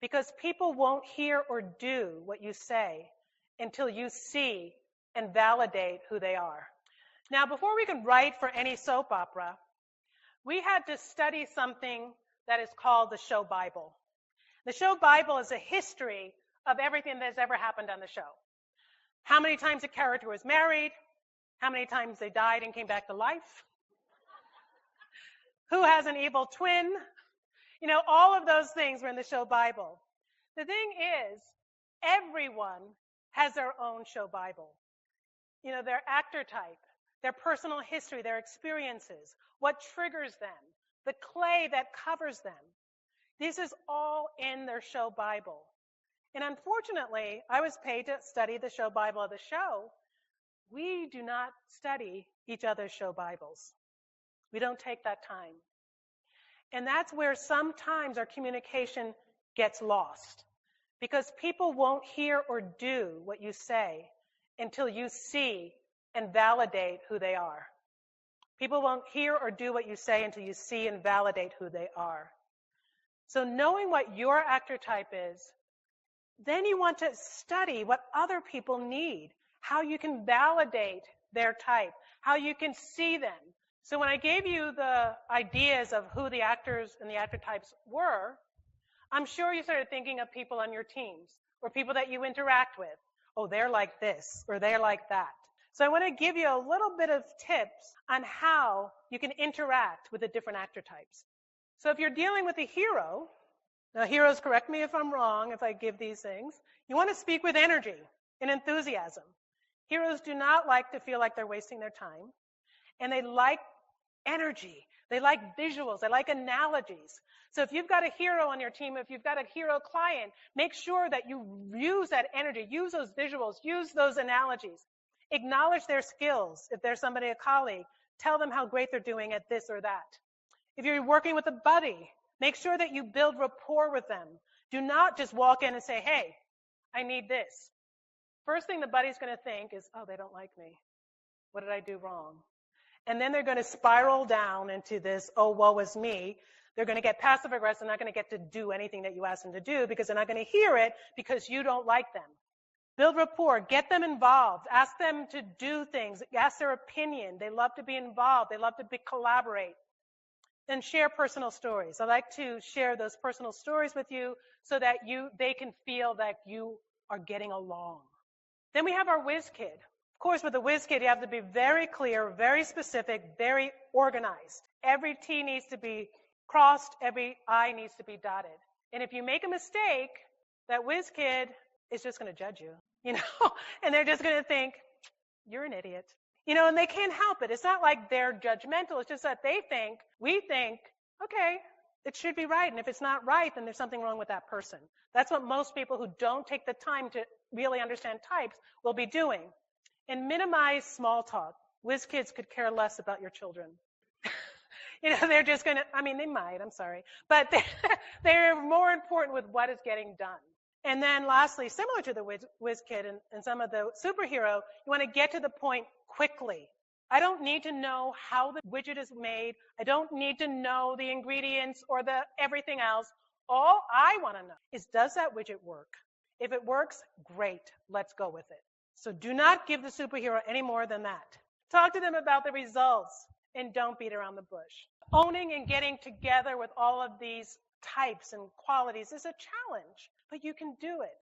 because people won't hear or do what you say until you see and validate who they are. Now, before we could write for any soap opera, we had to study something that is called the ShowBible. The ShowBible is a history of everything that's ever happened on the show. How many times a character was married, how many times they died and came back to life, who has an evil twin, all of those things were in the ShowBible. The thing is, everyone has their own ShowBible. Their actor type, their personal history, their experiences, what triggers them, the clay that covers them. This is all in their ShowBible. And unfortunately, I was paid to study the ShowBible of the show. We do not study each other's ShowBibles. We don't take that time. And that's where sometimes our communication gets lost, because people won't hear or do what you say until you see and validate who they are. People won't hear or do what you say until you see and validate who they are. So knowing what your actor type is, then you want to study what other people need, how you can validate their type, how you can see them. So when I gave you the ideas of who the actors and the actor types were, I'm sure you started thinking of people on your teams or people that you interact with. Oh, they're like this or they're like that. So I want to give you a little bit of tips on how you can interact with the different actor types. So if you're dealing with a hero, now heroes, correct me if I'm wrong if I give these things, you want to speak with energy and enthusiasm. Heroes do not like to feel like they're wasting their time, and they like energy. They like visuals. They like analogies. So if you've got a hero on your team, if you've got a hero client, make sure that you use that energy, use those visuals, use those analogies. Acknowledge their skills. If there's somebody, a colleague, tell them how great they're doing at this or that. If you're working with a buddy, make sure that you build rapport with them. Do not just walk in and say, hey, I need this. First thing the buddy's going to think is, oh, they don't like me. What did I do wrong? And then they're going to spiral down into this, oh, woe is me. They're going to get passive aggressive, not going to get to do anything that you ask them to do because they're not going to hear it because you don't like them. Build rapport. Get them involved. Ask them to do things. Ask their opinion. They love to be involved. They love to collaborate. Then share personal stories. I like to share those personal stories with you so that they can feel that you are getting along. Then we have our whiz kid. Of course, with a whiz kid, you have to be very clear, very specific, very organized. Every T needs to be crossed. Every I needs to be dotted. And if you make a mistake, that whiz kid is just going to judge you, and they're just going to think, you're an idiot. And they can't help it. It's not like they're judgmental. It's just that we think, okay, it should be right. And if it's not right, then there's something wrong with that person. That's what most people who don't take the time to really understand types will be doing. And minimize small talk. Whiz kids could care less about your children. They're just going to, they might, I'm sorry. But they're more important with what is getting done. And then lastly, similar to the whiz kid and some of the superhero, you want to get to the point quickly. I don't need to know how the widget is made. I don't need to know the ingredients or the everything else. All I want to know is, does that widget work? If it works, great. Let's go with it. So do not give the superhero any more than that. Talk to them about the results and don't beat around the bush. Owning and getting together with all of these types and qualities is a challenge, but you can do it.